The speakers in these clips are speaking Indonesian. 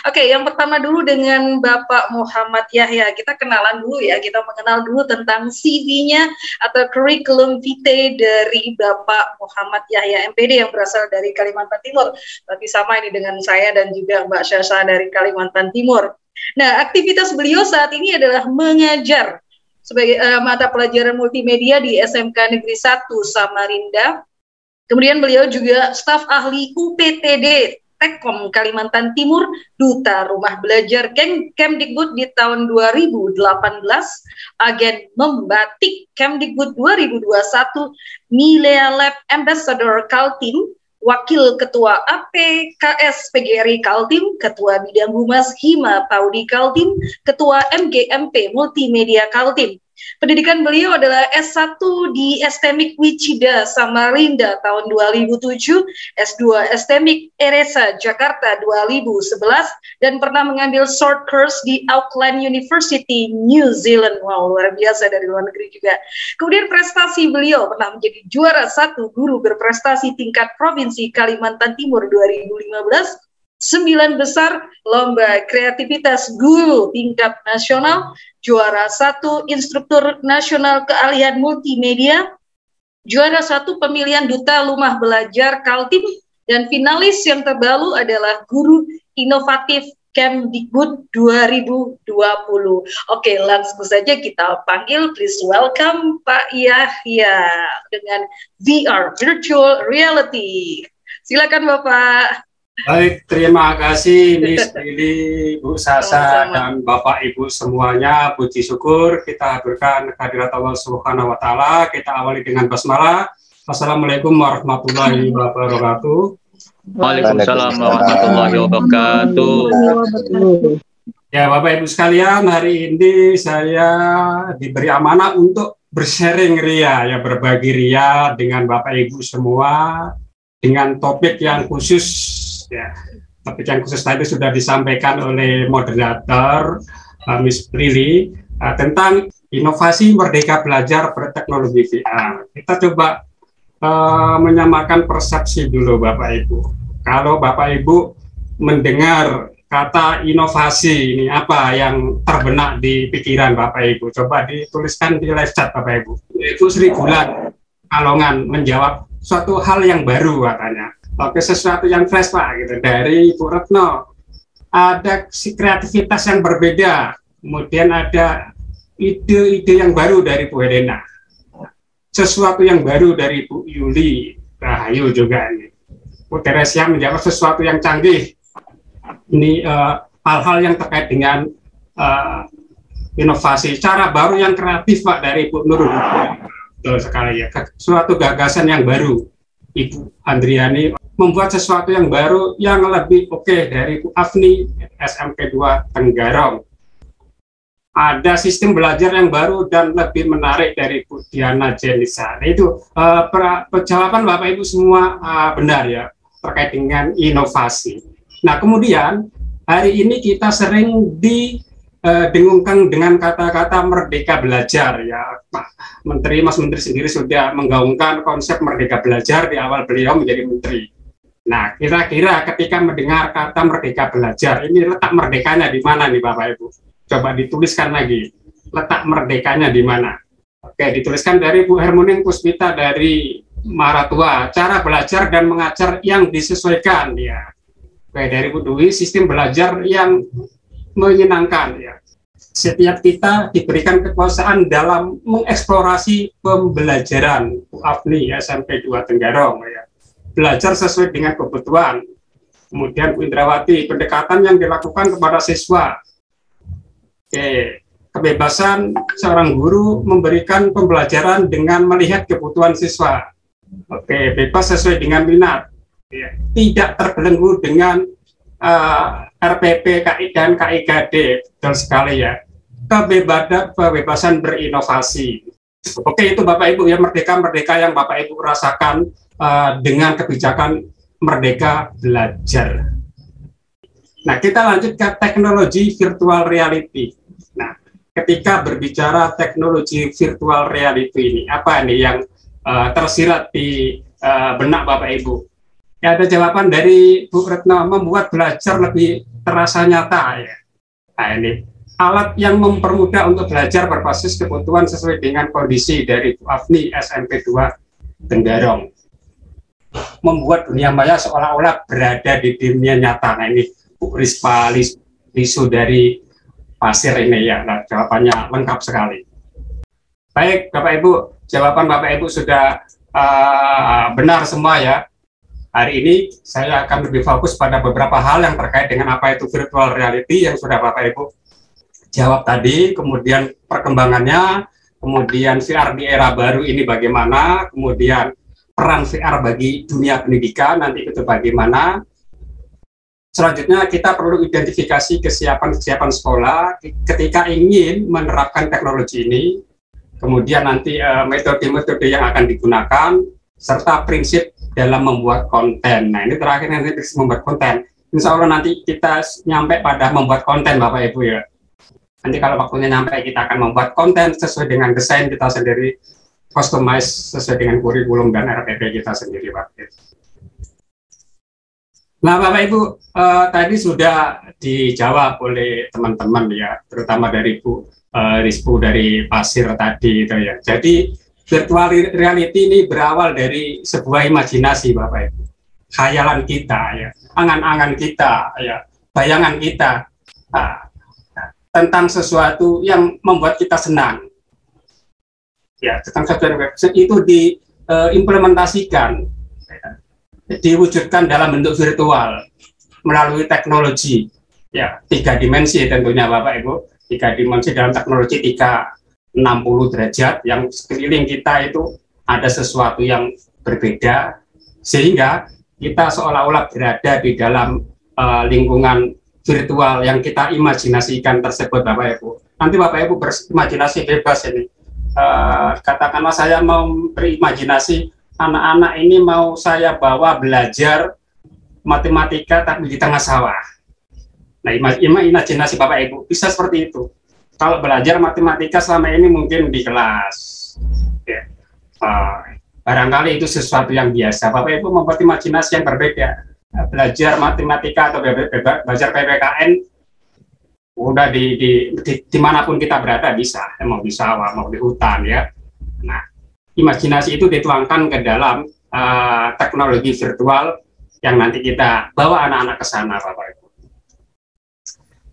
Oke, yang pertama dulu dengan Bapak Muhammad Yahya. Kita kenalan dulu ya, kita mengenal dulu tentang CV-nya atau curriculum vitae dari Bapak Muhammad Yahya MPD yang berasal dari Kalimantan Timur. Berarti sama ini dengan saya dan juga Mbak Syasha dari Kalimantan Timur. Nah, aktivitas beliau saat ini adalah mengajar sebagai mata pelajaran multimedia di SMK Negeri 1 Samarinda. Kemudian beliau juga staf ahli UPTD Tekkom Kalimantan Timur, Duta Rumah Belajar Kemdikbud di tahun 2018, agen membatik Kemdikbud 2021, Milea Lab Ambassador Kaltim, Wakil Ketua APKS PGRI Kaltim, Ketua Bidang Humas Hima Paudi Kaltim, Ketua MGMP Multimedia Kaltim. Pendidikan beliau adalah S1 di STMIK Wicida Samarinda tahun 2007, S2 STMIK Eresa Jakarta 2011, dan pernah mengambil short course di Auckland University, New Zealand. Wow, luar biasa, dari luar negeri juga. Kemudian prestasi beliau pernah menjadi juara 1 guru berprestasi tingkat Provinsi Kalimantan Timur 2015, 9 besar lomba kreativitas guru tingkat nasional, juara 1 instruktur nasional keahlian multimedia, juara 1 pemilihan duta rumah belajar Kaltim, dan finalis yang terbaru adalah guru inovatif Kemdikbud 2020. Oke, langsung saja kita panggil, please welcome Pak Yahya dengan VR, Virtual Reality. Silakan Bapak. Baik, terima kasih Miss Lili, Bu Sasa, dan Bapak Ibu semuanya. Puji syukur kita haturkan kehadirat Allah Subhanahu wa Ta'ala. Kita awali dengan basmalah. Assalamualaikum warahmatullahi wabarakatuh. Waalaikumsalam warahmatullahi wabarakatuh. Ya, Bapak Ibu sekalian, hari ini saya diberi amanah untuk bersharing ria, ya, berbagi ria dengan Bapak Ibu semua dengan topik yang khusus. Ya, topik yang khusus tadi sudah disampaikan oleh moderator Miss Lili tentang inovasi merdeka belajar berteknologi VR. Kita coba menyamakan persepsi dulu Bapak Ibu. Kalau Bapak Ibu mendengar kata inovasi, ini apa yang terbenak di pikiran Bapak Ibu? Coba dituliskan di live chat Bapak Ibu. Ibu Sri Bulan Kalongan menjawab suatu hal yang baru katanya. Oke, sesuatu yang fresh Pak, gitu. Dari Bu Retno ada kreativitas yang berbeda, kemudian ada ide-ide yang baru dari Bu Helena, sesuatu yang baru dari Bu Yuli Rahayu juga ini. Bu Teresia menjawab sesuatu yang canggih. Ini hal-hal yang terkait dengan inovasi, cara baru yang kreatif Pak dari Bu Nurul. Betul sekali ya, suatu gagasan yang baru. Ibu Andriani membuat sesuatu yang baru yang lebih oke dari Bu Afni SMP 2 Tenggarong. Ada sistem belajar yang baru dan lebih menarik dari Bu Diana Jenisa. Nah, itu jawaban Bapak Ibu semua benar ya terkait dengan inovasi. Nah, kemudian hari ini kita sering didengungkan dengan kata-kata merdeka belajar ya. Mas Menteri sendiri sudah menggaungkan konsep merdeka belajar di awal beliau menjadi menteri. Nah, kira-kira ketika mendengar kata merdeka belajar, ini letak merdekanya di mana nih Bapak Ibu? Coba dituliskan lagi, letak merdekanya di mana? Oke, dituliskan dari Bu Hermuning Puspita dari Maratua, cara belajar dan mengajar yang disesuaikan ya. Oke, dari Bu Dwi, sistem belajar yang menyenangkan ya. Setiap kita diberikan kekuasaan dalam mengeksplorasi pembelajaran. Bu Afni SMP 2 Tenggarong ya. Belajar sesuai dengan kebutuhan. Kemudian Bu Indrawati, pendekatan yang dilakukan kepada siswa. Oke, kebebasan seorang guru memberikan pembelajaran dengan melihat kebutuhan siswa. Oke, bebas sesuai dengan minat. Ya. Tidak terbelenggu dengan RPP, KI dan KIKD, betul sekali ya. Kebebasan berinovasi. Oke, itu Bapak Ibu ya, merdeka yang Bapak Ibu rasakan dengan kebijakan merdeka belajar. Nah, kita lanjut ke teknologi virtual reality. Nah, ketika berbicara teknologi virtual reality ini, apa nih yang tersirat di benak Bapak Ibu? Ya, ada jawaban dari Bu Retno, membuat belajar lebih terasa nyata ya. Nah, ini alat yang mempermudah untuk belajar berbasis kebutuhan sesuai dengan kondisi dari Bu Afni SMP 2 Bendarong. Membuat dunia maya seolah-olah berada di dunia nyata. Nah, ini Bu Rispa Lisu dari Pasir ini ya. Nah, jawabannya lengkap sekali. Baik, Bapak Ibu, jawaban Bapak Ibu sudah benar semua ya. Hari ini saya akan lebih fokus pada beberapa hal yang terkait dengan apa itu virtual reality yang sudah Bapak Ibu jawab tadi, kemudian perkembangannya, kemudian VR di era baru ini bagaimana, kemudian peran VR bagi dunia pendidikan nanti itu bagaimana. Selanjutnya kita perlu identifikasi kesiapan sekolah ketika ingin menerapkan teknologi ini, kemudian nanti metode-metode yang akan digunakan, serta prinsip dalam membuat konten. Nah, ini terakhir nanti membuat konten. Insya Allah nanti kita nyampe pada membuat konten Bapak Ibu ya. Nanti kalau waktunya nyampe kita akan membuat konten sesuai dengan desain kita sendiri, customize sesuai dengan kurikulum dan RPP kita sendiri Bapak Ibu. Nah Bapak Ibu, tadi sudah dijawab oleh teman-teman ya, terutama dari Bu Rispu dari Pasir tadi itu ya. Jadi virtual reality ini berawal dari sebuah imajinasi Bapak Ibu, khayalan kita ya, angan-angan kita ya, bayangan kita tentang sesuatu yang membuat kita senang ya, tentang sesuatu yang itu diimplementasikan, diwujudkan dalam bentuk virtual melalui teknologi ya, 3 dimensi tentunya Bapak Ibu, 3 dimensi dalam teknologi 360 derajat yang sekeliling kita itu ada sesuatu yang berbeda sehingga kita seolah-olah berada di dalam lingkungan virtual yang kita imajinasikan tersebut Bapak Ibu. Nanti Bapak Ibu berimajinasi bebas ini. Katakanlah saya mau berimajinasi anak-anak ini mau saya bawa belajar matematika tapi di tengah sawah. Nah, imajinasi Bapak Ibu bisa seperti itu. Kalau belajar matematika selama ini mungkin di kelas, ya. Barangkali itu sesuatu yang biasa. Bapak Ibu membuat imajinasi yang berbeda. Belajar matematika atau belajar PPKN, udah dimanapun kita berada bisa, mau di sawah, mau di hutan ya. Nah, imajinasi itu dituangkan ke dalam teknologi virtual yang nanti kita bawa anak-anak ke sana, Bapak Ibu.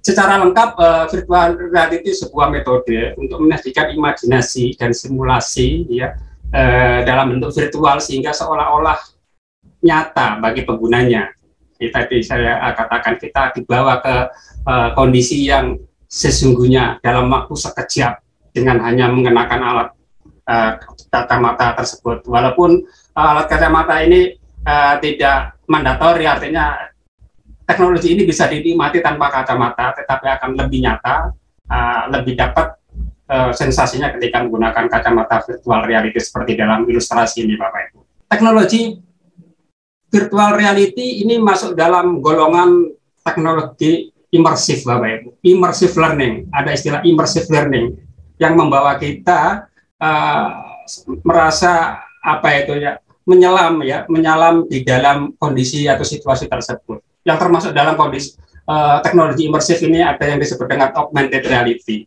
Secara lengkap, virtual reality sebuah metode untuk menyajikan imajinasi dan simulasi ya dalam bentuk virtual sehingga seolah-olah nyata bagi penggunanya. Tadi saya katakan kita dibawa ke kondisi yang sesungguhnya dalam waktu sekejap dengan hanya mengenakan alat kacamata tersebut. Walaupun alat kacamata ini tidak mandatori, artinya teknologi ini bisa dinikmati tanpa kacamata, tetapi akan lebih nyata, lebih dapat sensasinya ketika menggunakan kacamata virtual reality seperti dalam ilustrasi ini, Bapak Ibu. Teknologi virtual reality ini masuk dalam golongan teknologi imersif, Bapak Ibu. Immersive learning, ada istilah immersive learning yang membawa kita merasa apa itu ya, menyelam di dalam kondisi atau situasi tersebut. Yang termasuk dalam kondisi teknologi imersif ini ada yang disebut dengan augmented reality.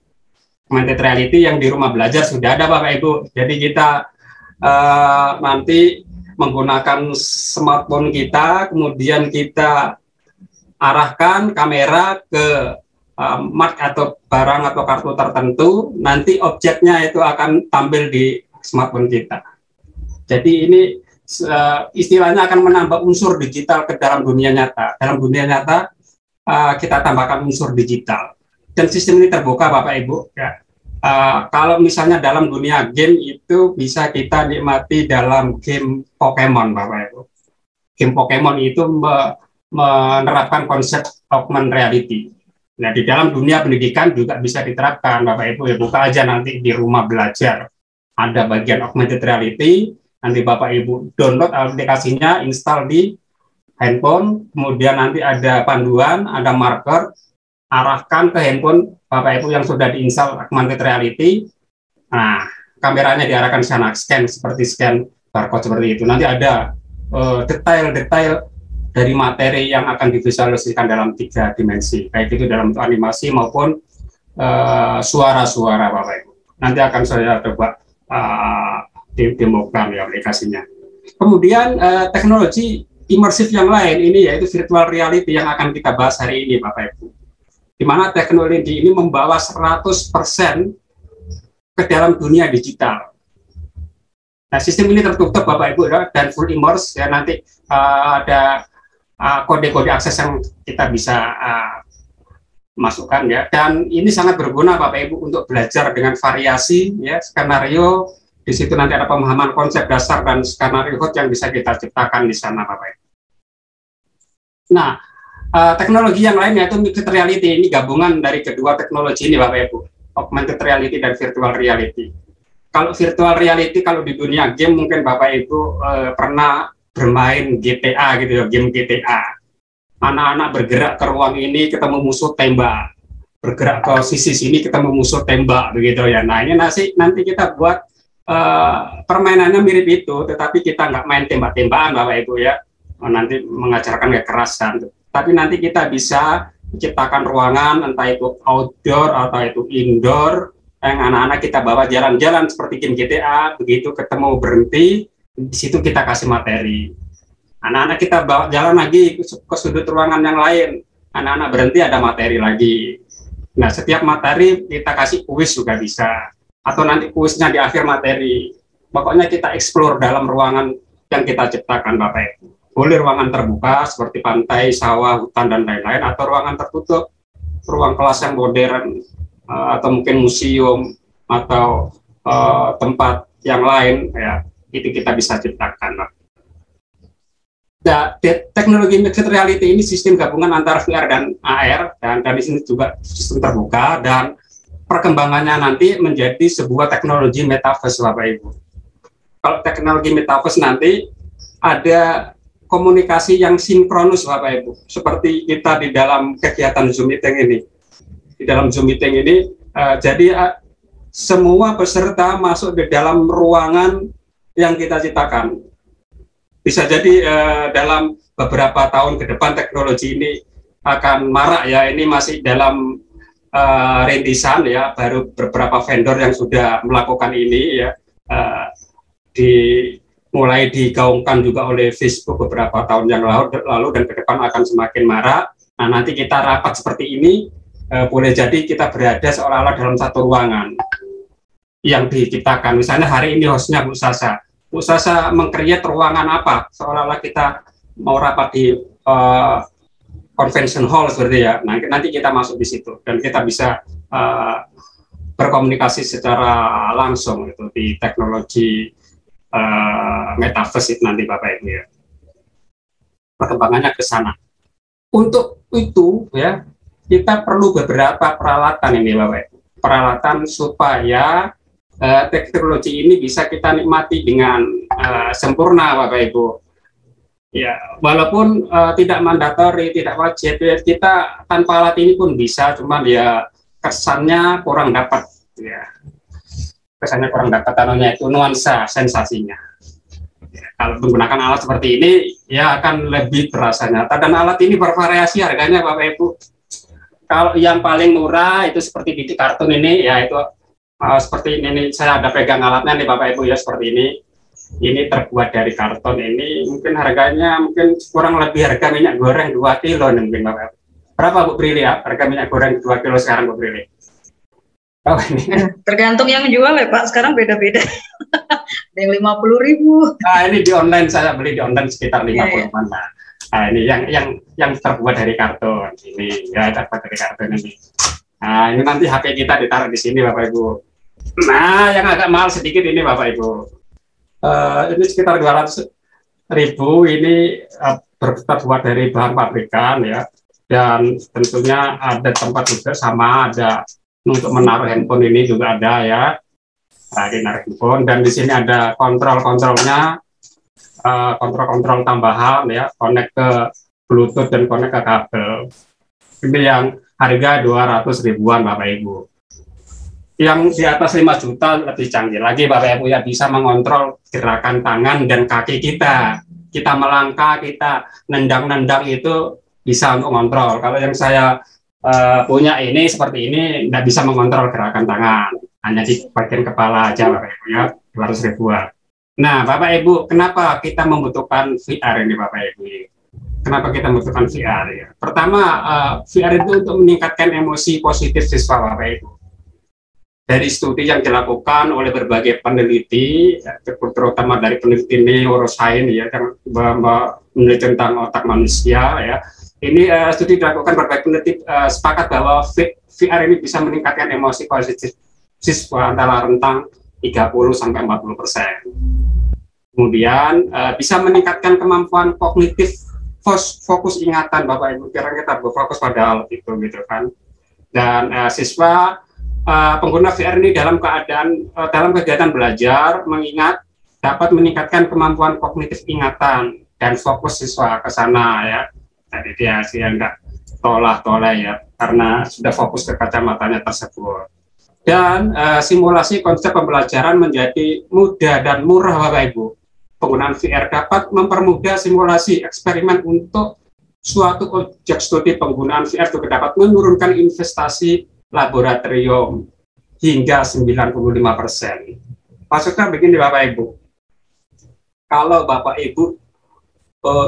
Augmented reality yang di rumah belajar sudah ada Bapak Ibu. Jadi kita nanti menggunakan smartphone kita, kemudian kita arahkan kamera ke mark atau barang atau kartu tertentu, nanti objeknya itu akan tampil di smartphone kita. Jadi ini istilahnya akan menambah unsur digital ke dalam dunia nyata. Dalam dunia nyata kita tambahkan unsur digital. Dan sistem ini terbuka Bapak Ibu. Ya. Kalau misalnya dalam dunia game itu bisa kita nikmati dalam game Pokemon Bapak Ibu. Game Pokemon itu menerapkan konsep augmented reality. Nah di dalam dunia pendidikan juga bisa diterapkan Bapak Ibu. Ya buka aja nanti di rumah belajar. Ada bagian augmented reality. Nanti Bapak Ibu download aplikasinya, install di handphone, kemudian nanti ada panduan, ada marker, arahkan ke handphone Bapak Ibu yang sudah diinstal augmented reality. Nah, kameranya diarahkan ke sana, scan seperti scan barcode seperti itu. Nanti ada detail-detail dari materi yang akan divisualisasikan dalam 3 dimensi, baik itu dalam bentuk animasi maupun suara-suara Bapak Ibu. Nanti akan saya coba demokan ya aplikasinya. Kemudian teknologi imersif yang lain ini yaitu virtual reality yang akan kita bahas hari ini Bapak Ibu. Di mana teknologi ini membawa 100% ke dalam dunia digital. Nah, sistem ini tertutup Bapak Ibu dan full immerse ya, nanti ada kode-kode akses yang kita bisa masukkan ya, dan ini sangat berguna Bapak Ibu untuk belajar dengan variasi ya, skenario. Di situ nanti ada pemahaman konsep dasar dan skenario code yang bisa kita ciptakan di sana Bapak Ibu. Nah, teknologi yang lain yaitu mixed reality, ini gabungan dari kedua teknologi ini Bapak Ibu, augmented reality dan virtual reality. Kalau virtual reality, kalau di dunia game mungkin Bapak Ibu pernah bermain GTA gitu ya, game GTA. Anak-anak bergerak ke ruang ini ketemu musuh tembak, bergerak ke sisi sini ketemu musuh tembak begitu ya. Nah ini nanti kita buat permainannya mirip itu, tetapi kita nggak main tembak-tembakan Bapak Ibu ya, nanti mengajarkan kekerasan. Tapi nanti kita bisa menciptakan ruangan, entah itu outdoor atau itu indoor, yang anak-anak kita bawa jalan-jalan seperti game GTA, begitu ketemu berhenti, di situ kita kasih materi. Anak-anak kita bawa jalan lagi ke sudut ruangan yang lain, anak-anak berhenti ada materi lagi. Nah, setiap materi kita kasih kuis juga bisa, atau nanti kuisnya di akhir materi. Pokoknya kita explore dalam ruangan yang kita ciptakan Bapak Ibu. Boleh ruangan terbuka seperti pantai, sawah, hutan, dan lain-lain, atau ruangan tertutup, ruang kelas yang modern, atau mungkin museum, atau tempat yang lain, ya itu kita bisa ciptakan. Nah, teknologi mixed reality ini sistem gabungan antara VR dan AR, dan di sini juga sistem terbuka, dan perkembangannya nanti menjadi sebuah teknologi metaverse Bapak Ibu. Kalau teknologi metaverse nanti ada komunikasi yang sinkronus Bapak Ibu, seperti kita di dalam kegiatan Zoom meeting ini. Di dalam Zoom meeting ini, jadi semua peserta masuk di dalam ruangan yang kita ciptakan. Bisa jadi dalam beberapa tahun ke depan teknologi ini akan marak ya, ini masih dalam rintisan ya, baru beberapa vendor yang sudah melakukan ini ya, mulai digaungkan juga oleh Facebook beberapa tahun yang lalu dan ke depan akan semakin marak. Nah nanti kita rapat seperti ini, boleh jadi kita berada seolah-olah dalam satu ruangan yang diciptakan. Misalnya hari ini hostnya Bu Sasa. Bu Sasa meng-create ruangan apa? Seolah-olah kita mau rapat di convention hall seperti ya. Nah, nanti kita masuk di situ dan kita bisa berkomunikasi secara langsung itu di teknologi metaverse itu nanti Bapak Ibu ya. Perkembangannya ke sana. Untuk itu ya, kita perlu beberapa peralatan ini Bapak Ibu. Peralatan supaya teknologi ini bisa kita nikmati dengan sempurna Bapak Ibu. Ya, walaupun tidak mandatori, tidak wajib, ya, kita tanpa alat ini pun bisa, cuman ya kesannya kurang dapat ya. Kesannya kurang dapat itu nuansa sensasinya. Ya, kalau menggunakan alat seperti ini ya akan lebih terasa nyata, dan alat ini bervariasi harganya Bapak Ibu. Kalau yang paling murah itu seperti di kartun ini ya, itu seperti ini, saya ada pegang alatnya nih Bapak Ibu ya, seperti ini terbuat dari karton. Ini mungkin harganya mungkin kurang lebih harga minyak goreng 2 kilo nih mungkin Bapak Ibu. Berapa Bu Prilly ya harga minyak goreng 2 kilo sekarang Bu Prilly? Oh, ini. Tergantung yang jual ya Pak, sekarang beda-beda. Ada yang 50.000. Nah ini di online, saya beli di online sekitar 50-an lah. Nah ini yang terbuat dari karton ini ya, terbuat dari karton ini. Nah ini nanti HP kita ditaruh di sini Bapak Ibu. Nah yang agak mahal sedikit ini Bapak Ibu, ini sekitar 200.000. Ini terbuat dari bahan pabrikan ya, dan tentunya ada tempat juga sama, ada untuk menaruh handphone ini juga ada ya. Nah, ini naruh handphone, dan di sini ada kontrol-kontrolnya, kontrol-kontrol tambahan ya, connect ke Bluetooth dan connect ke kabel. Ini yang harga 200 ribuan Bapak Ibu. Yang di atas 5 juta lebih canggih lagi Bapak Ibu ya, bisa mengontrol gerakan tangan dan kaki kita. Kita melangkah, kita nendang-nendang itu bisa untuk mengontrol. Kalau yang saya punya ini seperti ini tidak bisa mengontrol gerakan tangan, hanya di bagian kepala aja Bapak Ibu ya, 200 ribuan. Nah Bapak Ibu, kenapa kita membutuhkan VR ini Bapak Ibu? Kenapa kita membutuhkan VR ya? Pertama, VR itu untuk meningkatkan emosi positif siswa Bapak Ibu. Dari studi yang dilakukan oleh berbagai peneliti, terutama dari peneliti neuroscience ya, yang meneliti tentang otak manusia ya. Ini studi dilakukan berbagai peneliti sepakat bahwa VR ini bisa meningkatkan emosi positif siswa antara rentang 30–40%. Kemudian bisa meningkatkan kemampuan kognitif, fokus ingatan Bapak Ibu. Kira kita berfokus pada hal itu gitu kan. Dan siswa pengguna VR ini dalam kegiatan belajar mengingat dapat meningkatkan kemampuan kognitif ingatan dan fokus siswa ke sana ya. Jadi dia enggak toleh ya karena sudah fokus ke kacamatanya tersebut. Dan simulasi konsep pembelajaran menjadi mudah dan murah Bapak Ibu. Penggunaan VR dapat mempermudah simulasi eksperimen untuk suatu objek studi. Penggunaan VR juga dapat menurunkan investasi laboratorium hingga 95%. Maksudnya begini Bapak Ibu, kalau Bapak Ibu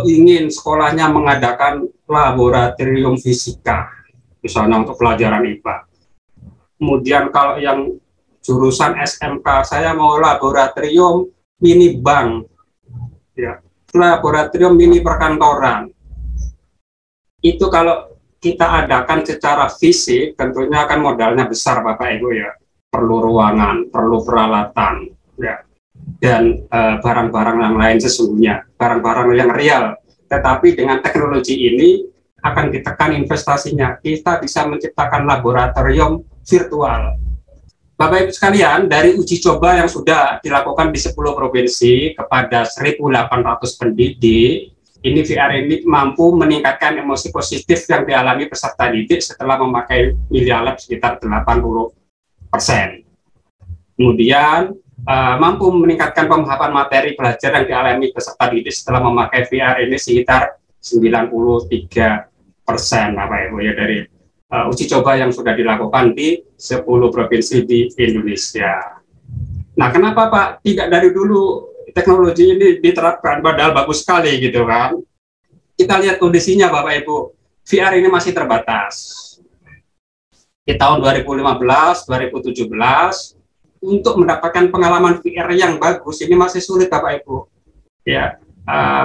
ingin sekolahnya mengadakan laboratorium fisika, misalnya untuk pelajaran IPA, kemudian kalau yang jurusan SMK, saya mau laboratorium mini bank, ya, laboratorium mini perkantoran, itu kalau kita adakan secara fisik tentunya akan modalnya besar Bapak Ibu ya, perlu ruangan, perlu peralatan ya, dan barang-barang yang lain sesungguhnya, barang-barang yang real. Tetapi dengan teknologi ini akan ditekan investasinya, kita bisa menciptakan laboratorium virtual. Bapak Ibu sekalian, dari uji coba yang sudah dilakukan di 10 provinsi kepada 1.800 pendidik, ini VR ini mampu meningkatkan emosi positif yang dialami peserta didik setelah memakai Media Lab sekitar 80%. Kemudian mampu meningkatkan pemahaman materi belajar yang dialami peserta didik setelah memakai VR ini sekitar 93% Bapak Ibu ya, dari uji coba yang sudah dilakukan di 10 provinsi di Indonesia. Nah, kenapa Pak tidak dari dulu teknologi ini diterapkan, padahal bagus sekali gitu kan. Kita lihat kondisinya Bapak Ibu, VR ini masih terbatas. Di tahun 2015, 2017, untuk mendapatkan pengalaman VR yang bagus, ini masih sulit Bapak Ibu. Ya,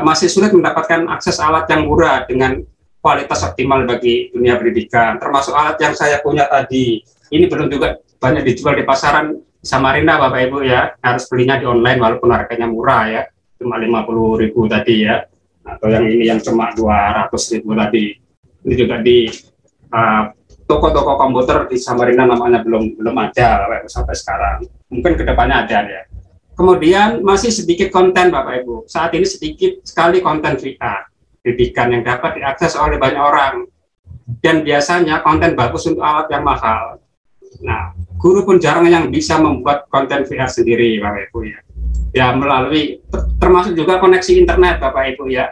masih sulit mendapatkan akses alat yang murah dengan kualitas optimal bagi dunia pendidikan. Termasuk alat yang saya punya tadi, ini belum juga banyak dijual di pasaran Samarinda Bapak Ibu ya, harus belinya di online walaupun harganya murah ya, cuma 50.000 tadi ya, atau yang ini yang cuma 200.000 tadi. Ini juga di toko-toko komputer di Samarinda namanya belum ada Bapak Ibu sampai sekarang. Mungkin kedepannya ada ya. Kemudian masih sedikit konten Bapak Ibu. Saat ini sedikit sekali konten VR pendidikan yang dapat diakses oleh banyak orang. Dan biasanya konten bagus untuk alat yang mahal. Nah, guru pun jarang yang bisa membuat konten VR sendiri Bapak Ibu ya. Ya melalui termasuk juga koneksi internet Bapak Ibu ya.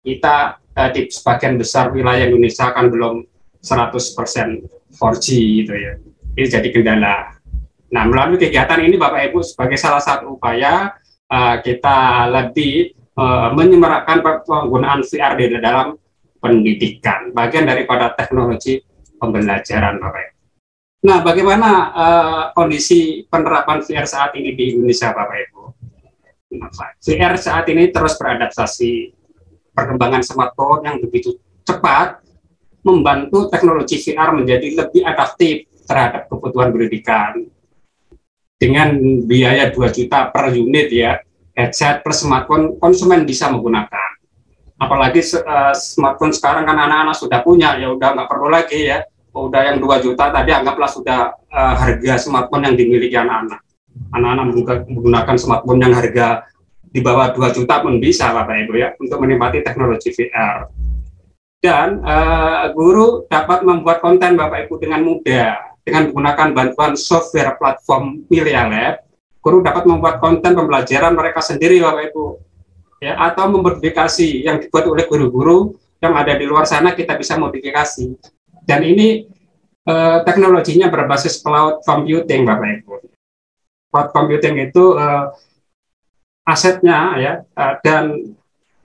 Kita di sebagian besar wilayah Indonesia kan belum 100% 4G gitu ya. Ini jadi kendala. Nah, melalui kegiatan ini Bapak Ibu sebagai salah satu upaya kita lebih menyemarakkan penggunaan VR di dalam pendidikan, bagian daripada teknologi pembelajaran Bapak Ibu. Nah, bagaimana kondisi penerapan VR saat ini di Indonesia Bapak Ibu? VR saat ini terus beradaptasi. Perkembangan smartphone yang begitu cepat membantu teknologi VR menjadi lebih adaptif terhadap kebutuhan pendidikan. Dengan biaya 2 juta per unit ya, headset plus smartphone konsumen bisa menggunakan. Apalagi smartphone sekarang kan anak-anak sudah punya, ya udah nggak perlu lagi ya. Udah yang 2 juta tadi anggaplah sudah harga smartphone yang dimiliki anak-anak. Anak-anak menggunakan smartphone yang harga di bawah 2 juta pun bisa Bapak Ibu ya, untuk menikmati teknologi VR. Dan guru dapat membuat konten Bapak Ibu dengan mudah. dengan menggunakan bantuan software platform Melia Lab, guru dapat membuat konten pembelajaran mereka sendiri, Bapak Ibu, ya, atau memodifikasi yang dibuat oleh guru-guru yang ada di luar sana, kita bisa modifikasi. Dan ini teknologinya berbasis cloud computing, Bapak Ibu. Cloud computing itu asetnya ya dan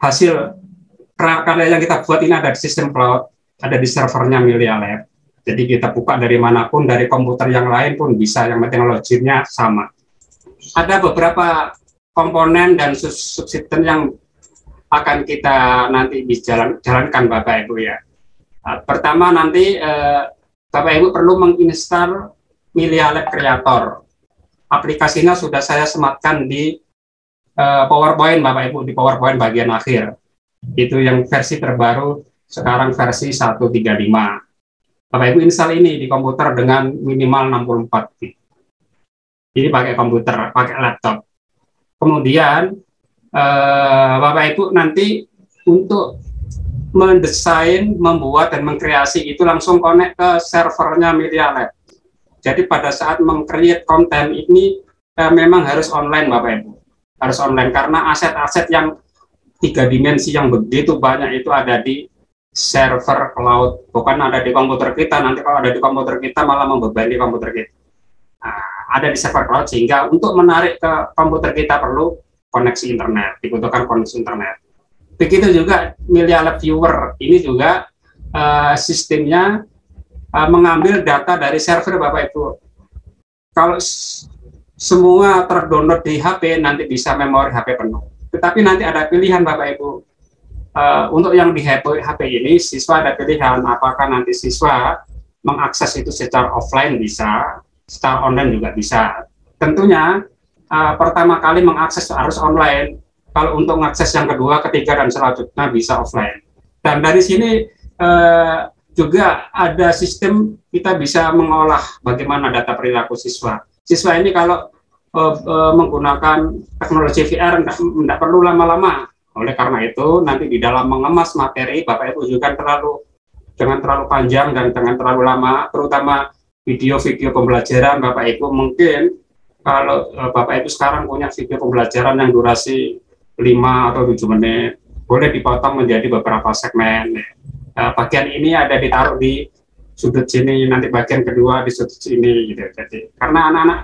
hasil karya yang kita buat ini ada di sistem cloud, ada di servernya Melia Lab. Jadi kita buka dari manapun, dari komputer yang lain pun bisa, yang teknologinya sama. Ada beberapa komponen dan subsisten yang akan kita nanti jalankan, Bapak Ibu ya. Pertama nanti Bapak Ibu perlu menginstal Melia Lab Creator. Aplikasinya sudah saya sematkan di PowerPoint, Bapak Ibu, di PowerPoint bagian akhir. Itu yang versi terbaru, sekarang versi 1.35. Bapak Ibu install ini di komputer dengan minimal 64 bit. Ini pakai komputer, pakai laptop. Kemudian Bapak Ibu nanti untuk mendesain, membuat dan mengkreasi itu langsung connect ke servernya Melia Lab. Jadi pada saat meng-create konten ini memang harus online, Bapak Ibu. Harus online karena aset-aset yang 3 dimensi yang begitu banyak itu ada di server cloud, bukan ada di komputer kita. Nanti kalau ada di komputer kita malah membebani komputer kita. Ada di server cloud, sehingga untuk menarik ke komputer kita perlu koneksi internet, dibutuhkan koneksi internet. Begitu juga Melia Lab Viewer, ini juga sistemnya mengambil data dari server, Bapak Ibu. Kalau semua terdownload di HP, nanti bisa memori HP penuh. Tetapi nanti ada pilihan, Bapak Ibu. Untuk yang di HP ini, siswa ada pilihan apakah nanti siswa mengakses itu secara offline bisa, secara online juga bisa. Tentunya pertama kali mengakses harus online. Kalau untuk mengakses yang kedua, ketiga, dan selanjutnya bisa offline. Dan dari sini juga ada sistem kita bisa mengolah bagaimana data perilaku siswa. Siswa ini kalau menggunakan teknologi VR tidak perlu lama-lama. Oleh karena itu, nanti di dalam mengemas materi, Bapak Ibu juga jangan terlalu panjang dan jangan terlalu lama, terutama video-video pembelajaran. Bapak Ibu mungkin kalau Bapak Ibu sekarang punya video pembelajaran yang durasi 5 atau 7 menit, boleh dipotong menjadi beberapa segmen. Bagian ini ada ditaruh di sudut sini, nanti bagian kedua di sudut sini, gitu. Jadi karena anak-anak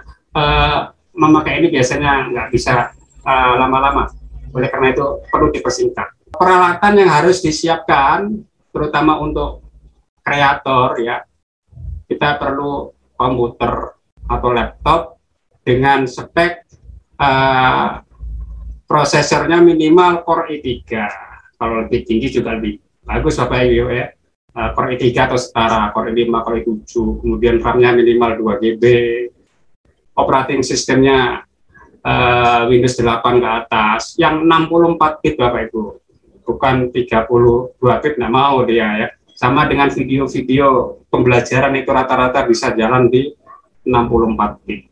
memakai ini biasanya nggak bisa lama-lama, oleh karena itu perlu dipersingkat. Peralatan yang harus disiapkan, terutama untuk kreator ya, kita perlu komputer atau laptop dengan spek prosesornya minimal Core i3. Kalau lebih tinggi juga lebih bagus, Bapak Ibu ya. Core i3 atau setara, Core i5, Core i7, kemudian RAM-nya minimal 2 GB, operating sistemnya Windows 8 ke atas, yang 64 bit, Bapak Ibu, bukan 32 bit, nggak mau dia ya. Sama dengan video-video pembelajaran itu rata-rata bisa jalan di 64 bit.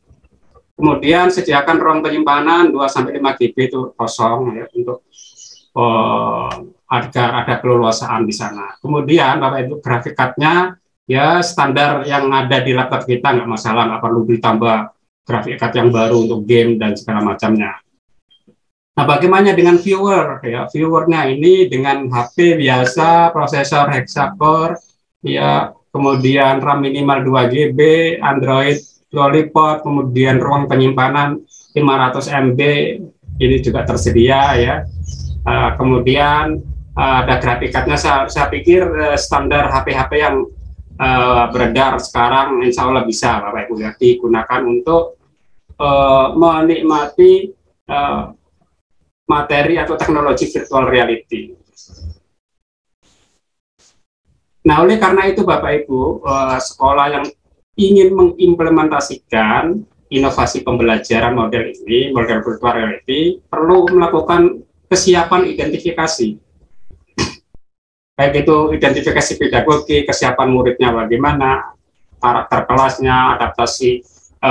Kemudian sediakan ROM penyimpanan 2-5 GB itu kosong ya, untuk agar ada keleluasaan di sana. Kemudian Bapak Ibu grafik card-nya ya standar yang ada di laptop kita, nggak masalah, nggak perlu ditambah grafik card yang baru untuk game dan segala macamnya. Nah, bagaimana dengan viewer ya? Viewernya ini dengan HP biasa, prosesor hexacore ya, kemudian RAM minimal 2 GB, Android Lollipop, kemudian ruang penyimpanan 500 MB ini juga tersedia ya. Kemudian ada grafik card-nya, saya pikir standar HP-HP yang beredar sekarang insya Allah bisa, Bapak Ibu ya, digunakan untuk menikmati materi atau teknologi virtual reality. Nah, oleh karena itu Bapak Ibu, sekolah yang ingin mengimplementasikan inovasi pembelajaran model ini, model virtual reality, perlu melakukan kesiapan identifikasi. Baik itu identifikasi pedagogi, kesiapan muridnya bagaimana, karakter kelasnya, adaptasi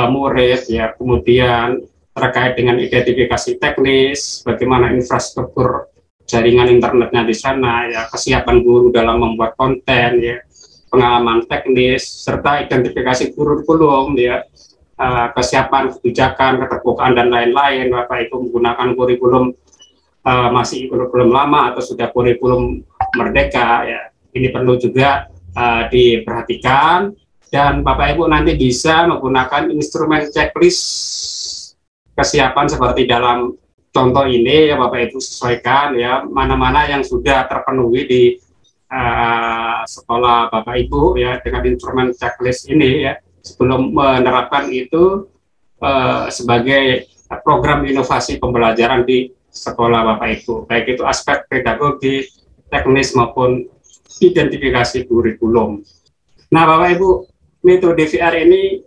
murid, ya, kemudian terkait dengan identifikasi teknis, bagaimana infrastruktur jaringan internetnya di sana, ya, kesiapan guru dalam membuat konten, ya, pengalaman teknis, serta identifikasi kurikulum, ya, kesiapan kebijakan, keterbukaan dan lain-lain. Bapak Ibu menggunakan kurikulum masih kurikulum lama atau sudah kurikulum merdeka, ya, ini perlu juga diperhatikan. Dan Bapak Ibu nanti bisa menggunakan instrumen checklist kesiapan seperti dalam contoh ini, ya Bapak Ibu sesuaikan ya mana-mana yang sudah terpenuhi di sekolah Bapak Ibu ya dengan instrumen checklist ini ya, sebelum menerapkan itu sebagai program inovasi pembelajaran di sekolah Bapak Ibu, baik itu aspek pedagogi, teknis maupun identifikasi kurikulum. Nah Bapak Ibu, metode VR ini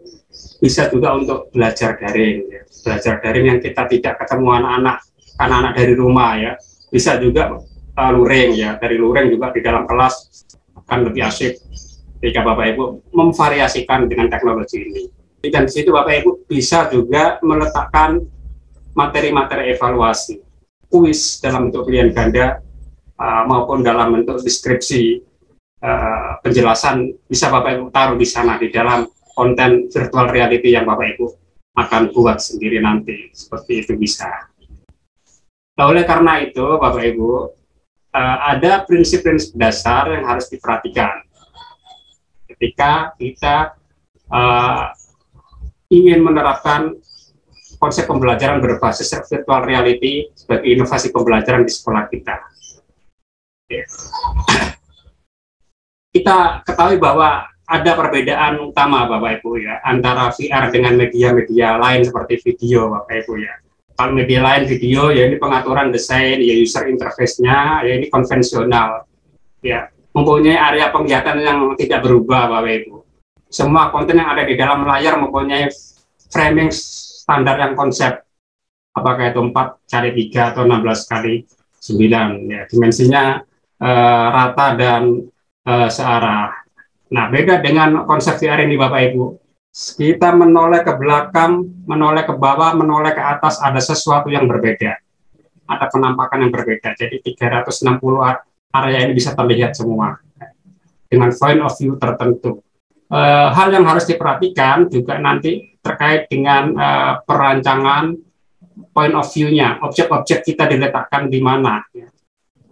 bisa juga untuk belajar daring, ya. Belajar daring yang kita tidak ketemu anak-anak dari rumah ya, bisa juga luring ya, dari luring juga di dalam kelas akan lebih asik jika Bapak Ibu memvariasikan dengan teknologi ini. Dan di situ Bapak Ibu bisa juga meletakkan materi-materi evaluasi, kuis dalam bentuk pilihan ganda maupun dalam bentuk deskripsi. Penjelasan bisa Bapak Ibu taruh di sana di dalam konten virtual reality yang Bapak Ibu akan buat sendiri nanti, seperti itu bisa. Nah, oleh karena itu Bapak Ibu ada prinsip-prinsip dasar yang harus diperhatikan ketika kita ingin menerapkan konsep pembelajaran berbasis virtual reality sebagai inovasi pembelajaran di sekolah kita. Kita ketahui bahwa ada perbedaan utama Bapak Ibu ya antara VR dengan media-media lain seperti video Bapak Ibu ya. Kalau media lain video ya ini pengaturan desain ya, user interface-nya ya ini konvensional ya, mempunyai area penglihatan yang tidak berubah Bapak Ibu. Semua konten yang ada di dalam layar mempunyai framing standar yang konsep, apakah itu 4x3 atau 16x9 ya, dimensinya rata dan searah. Nah, beda dengan konsep VR ini Bapak Ibu, kita menoleh ke belakang, menoleh ke bawah, menoleh ke atas, ada sesuatu yang berbeda, ada penampakan yang berbeda. Jadi 360 area ini bisa terlihat semua dengan point of view tertentu. Hal yang harus diperhatikan juga nanti terkait dengan perancangan point of view-nya, objek-objek kita diletakkan di mana,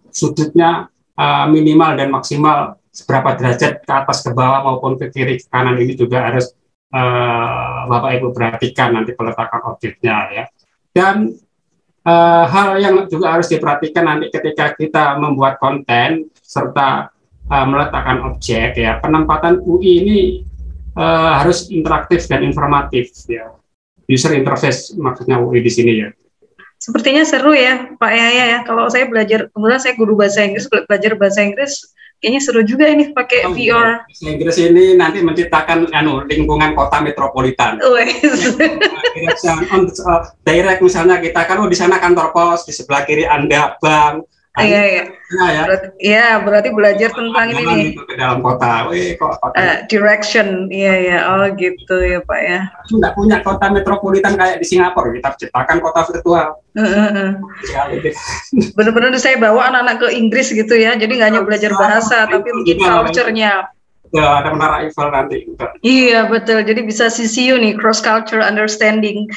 sudutnya minimal dan maksimal seberapa derajat ke atas ke bawah maupun ke kiri ke kanan, ini juga harus Bapak Ibu perhatikan nanti peletakan objeknya ya. Dan hal yang juga harus diperhatikan nanti ketika kita membuat konten serta meletakkan objek ya, penempatan UI ini harus interaktif dan informatif ya. User interface maksudnya UI di sini ya. Sepertinya seru ya Pak Yahya ya. Kalau saya belajar, kemudian saya guru bahasa Inggris, belajar bahasa Inggris, kayaknya seru juga ini pakai VR. Bahasa Inggris ini nanti menciptakan lingkungan kota metropolitan. Direct misalnya kita kan di sana kantor pos, di sebelah kiri Anda bank. Iya. Berarti belajar tentang ini nih. Ke dalam kota. Direction. Iya. Oh gitu ya Pak ya. Nggak punya kota metropolitan kayak di Singapura, kita ciptakan kota virtual. Benar-benar saya bawa anak-anak ke Inggris gitu ya. Jadi nggak hanya belajar bahasa, tapi mungkin culture-nya. Ya, ada menara Eiffel nanti. Iya betul. Jadi bisa CCU nih, cross culture understanding.